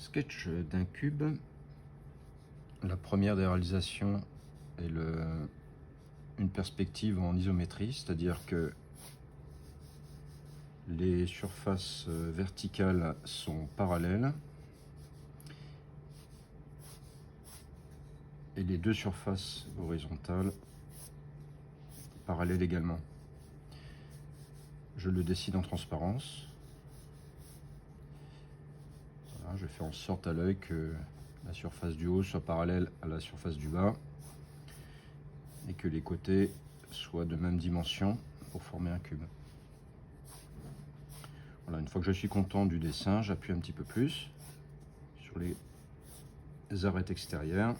Sketch d'un cube. La première des réalisations est une perspective en isométrie, c'est-à-dire que les surfaces verticales sont parallèles et les deux surfaces horizontales parallèles également. Je le dessine en transparence. Voilà, je fais en sorte à l'œil que la surface du haut soit parallèle à la surface du bas et que les côtés soient de même dimension pour former un cube. Voilà, une fois que je suis content du dessin, j'appuie un petit peu plus sur les arêtes extérieures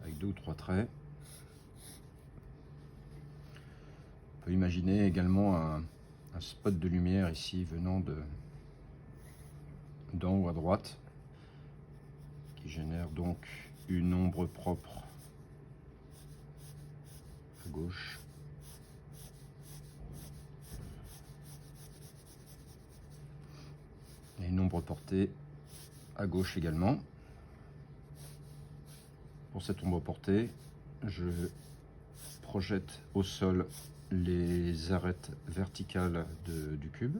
avec 2 ou 3 traits. On peut imaginer également un spot de lumière ici venant d'en haut à droite qui génère donc une ombre propre à gauche. Et une ombre portée à gauche également. Pour cette ombre portée, je projette au sol les arêtes verticales du cube,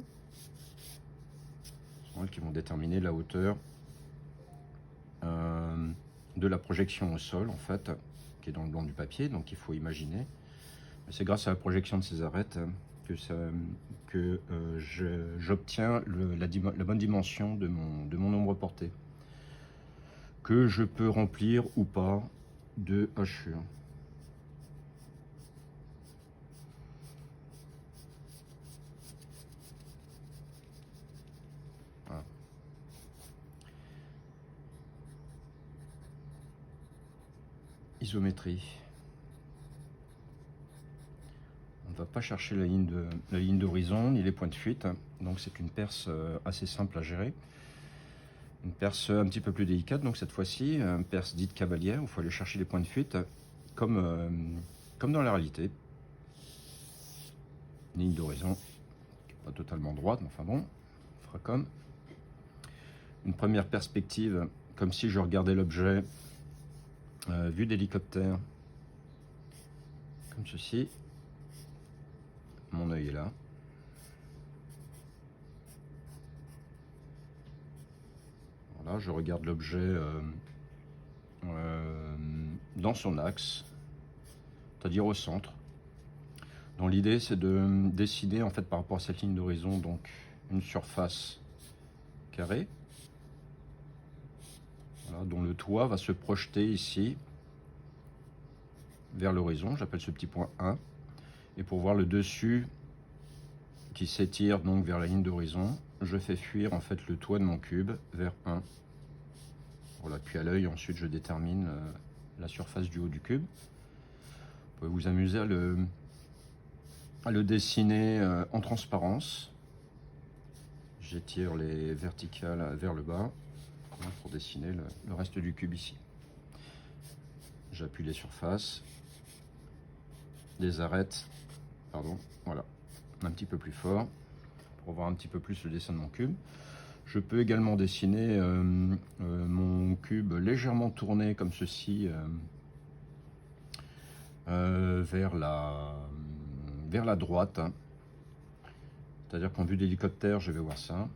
qui vont déterminer la hauteur de la projection au sol, en fait, qui est dans le blanc du papier. Donc il faut imaginer. C'est grâce à la projection de ces arêtes que j'obtiens la bonne dimension de mon ombre portée, que je peux remplir ou pas de hachures. Voilà. Isométrie. On ne va pas chercher la ligne d'horizon ni les points de fuite, donc c'est une perce assez simple à gérer. Une perce un petit peu plus délicate, donc cette fois-ci, une perce dite cavalière, où il faut aller chercher les points de fuite, comme dans la réalité. Ligne d'horizon, pas totalement droite, mais enfin bon, on fera comme. Une première perspective, comme si je regardais l'objet vue d'hélicoptère, comme ceci. Mon œil est là. Voilà, je regarde l'objet dans son axe, c'est-à-dire au centre. Donc l'idée, c'est de dessiner en fait par rapport à cette ligne d'horizon donc une surface carrée, voilà, dont le toit va se projeter ici vers l'horizon. J'appelle ce petit point 1. Et pour voir le dessus qui s'étire donc vers la ligne d'horizon, je fais fuir en fait le toit de mon cube vers 1. Voilà, puis à l'œil, ensuite je détermine la surface du haut du cube. Vous pouvez vous amuser à le dessiner en transparence. J'étire les verticales vers le bas pour dessiner le reste du cube ici. J'appuie les surfaces, les arêtes, pardon, voilà, un petit peu plus fort pour voir un petit peu plus le dessin de mon cube. Je peux également dessiner mon cube légèrement tourné comme ceci vers la droite. Hein. C'est-à-dire qu'en vue d'hélicoptère, je vais voir ça.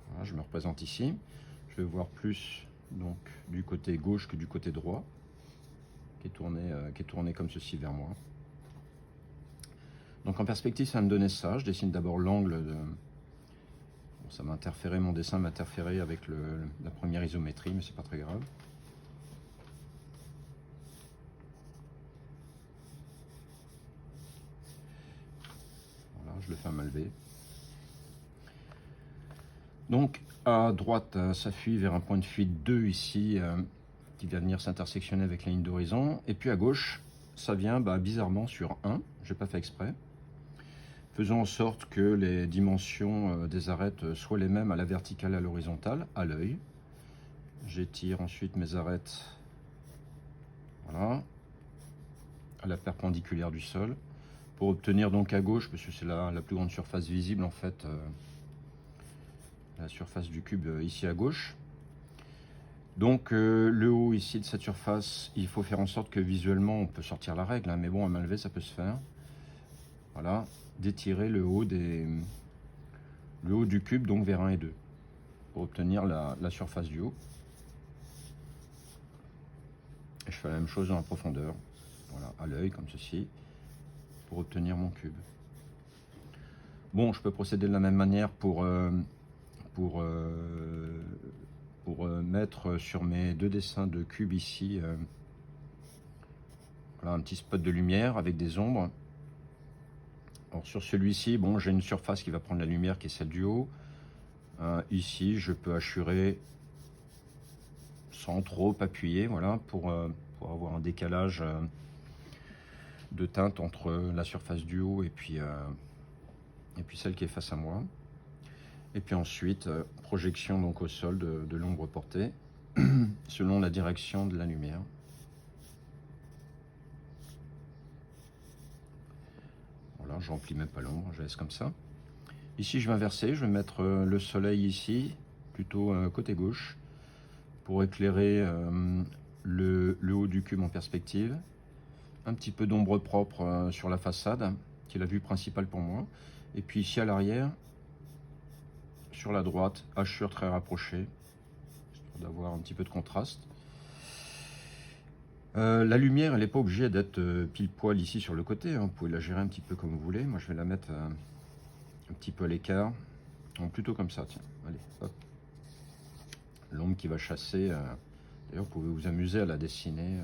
Voilà, je me représente ici. Je vais voir plus donc du côté gauche que du côté droit, qui est tourné comme ceci vers moi. Donc en perspective, ça va me donner ça. Je dessine d'abord l'angle de... Bon, ça m'a interféré, mon dessin m'a interféré avec la première isométrie, mais c'est pas très grave. Voilà, je le fais à main levée. Donc à droite, ça fuit vers un point de fuite 2 ici, qui va venir s'intersectionner avec la ligne d'horizon. Et puis à gauche, ça vient bizarrement sur 1, je n'ai pas fait exprès. Faisons en sorte que les dimensions des arêtes soient les mêmes à la verticale et à l'horizontale, à l'œil. J'étire ensuite mes arêtes, voilà, à la perpendiculaire du sol. pour obtenir donc à gauche, parce que c'est la plus grande surface visible en fait, la surface du cube ici à gauche. Donc le haut ici de cette surface, il faut faire en sorte que visuellement on peut sortir la règle, hein, mais bon à main levée ça peut se faire. Voilà, d'étirer le haut du cube donc vers 1 et 2 pour obtenir la surface du haut. Et je fais la même chose dans la profondeur, voilà, à l'œil comme ceci, pour obtenir mon cube. Bon, je peux procéder de la même manière pour mettre sur mes deux dessins de cubes ici voilà, un petit spot de lumière avec des ombres. Alors sur celui-ci, bon, j'ai une surface qui va prendre la lumière qui est celle du haut. Ici, je peux hachurer sans trop appuyer, voilà, pour avoir un décalage de teinte entre la surface du haut et puis celle qui est face à moi. Et puis ensuite, projection donc au sol de l'ombre portée selon la direction de la lumière. Voilà, je remplis même pas l'ombre, je laisse comme ça. Ici, je vais inverser, je vais mettre le soleil ici, plutôt côté gauche, pour éclairer le haut du cube en perspective. Un petit peu d'ombre propre sur la façade, qui est la vue principale pour moi. Et puis ici à l'arrière, sur la droite, hachure très rapprochée, histoire d'avoir un petit peu de contraste. La lumière, elle n'est pas obligée d'être pile poil ici sur le côté, hein. Vous pouvez la gérer un petit peu comme vous voulez. Moi, je vais la mettre un petit peu à l'écart. Donc plutôt comme ça, tiens. Allez, hop. L'ombre qui va chasser. D'ailleurs, vous pouvez vous amuser à la dessiner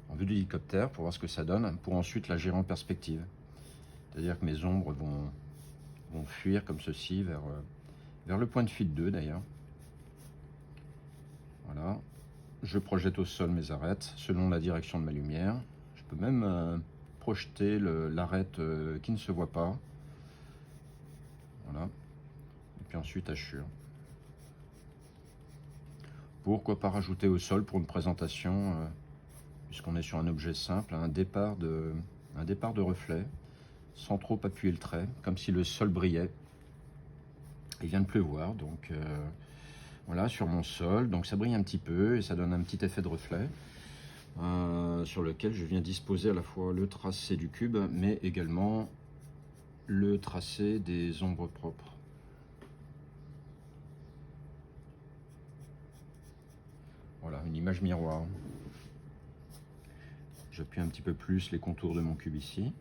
en vue d'hélicoptère pour voir ce que ça donne, pour ensuite la gérer en perspective. C'est-à-dire que mes ombres vont fuir comme ceci vers le point de fuite 2 d'ailleurs. Voilà. Je projette au sol mes arêtes selon la direction de ma lumière. Je peux même projeter l'arête qui ne se voit pas. Voilà. Et puis ensuite hachure. Pourquoi pas rajouter au sol pour une présentation, puisqu'on est sur un objet simple, un départ de reflet, sans trop appuyer le trait, comme si le sol brillait. Il vient de pleuvoir, donc voilà, sur mon sol, donc ça brille un petit peu et ça donne un petit effet de reflet sur lequel je viens disposer à la fois le tracé du cube, mais également le tracé des ombres propres. Voilà, une image miroir. J'appuie un petit peu plus les contours de mon cube ici.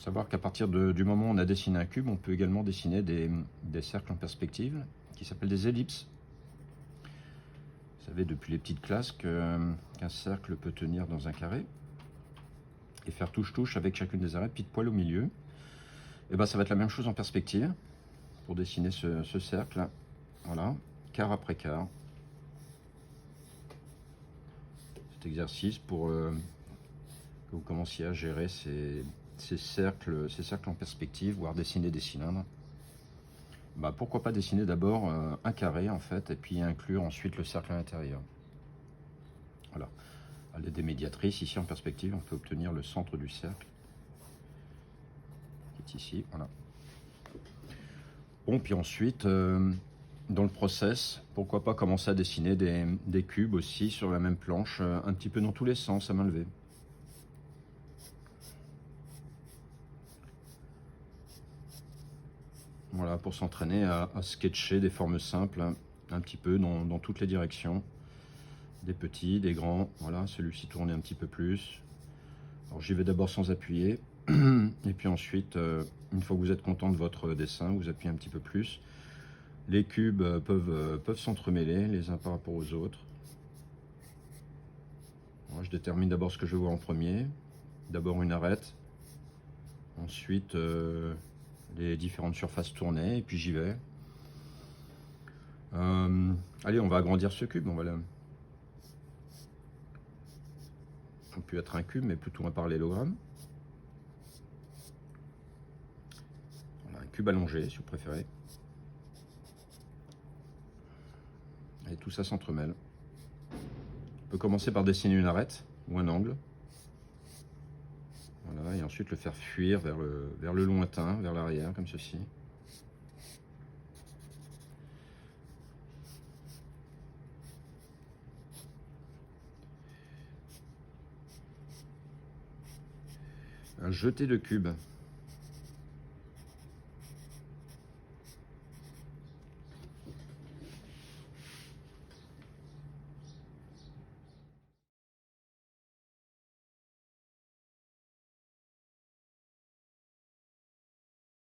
Savoir qu'à partir du moment où on a dessiné un cube, on peut également dessiner des cercles en perspective qui s'appellent des ellipses. Vous savez depuis les petites classes qu'un cercle peut tenir dans un carré et faire touche-touche avec chacune des arêtes, pile poil au milieu. Et ben ça va être la même chose en perspective pour dessiner ce cercle. Voilà, quart après quart. Cet exercice pour que vous commenciez à gérer ces cercles en perspective, voire dessiner des cylindres. Bah, pourquoi pas dessiner d'abord un carré en fait, et puis inclure ensuite le cercle à l'intérieur. Voilà. À l'aide des médiatrices, ici en perspective, on peut obtenir le centre du cercle, qui est ici, voilà. Bon, puis ensuite, dans le process, pourquoi pas commencer à dessiner des cubes aussi sur la même planche, un petit peu dans tous les sens, à main levée. Voilà, pour s'entraîner à sketcher des formes simples, un petit peu dans toutes les directions. Des petits, des grands, voilà, celui-ci tourne un petit peu plus. Alors j'y vais d'abord sans appuyer, et puis ensuite, une fois que vous êtes content de votre dessin, vous appuyez un petit peu plus. Les cubes peuvent s'entremêler les uns par rapport aux autres. Moi, je détermine d'abord ce que je veux voir en premier. D'abord une arête, ensuite les différentes surfaces tournées, et puis j'y vais. Allez, on va agrandir ce cube, on peut être un cube, mais plutôt un parallélogramme. Voilà, un cube allongé, si vous préférez. tout ça s'entremêle. On peut commencer par dessiner une arête ou un angle. Voilà, et ensuite le faire fuir vers le lointain, vers l'arrière, comme ceci. Un jeté de cubes.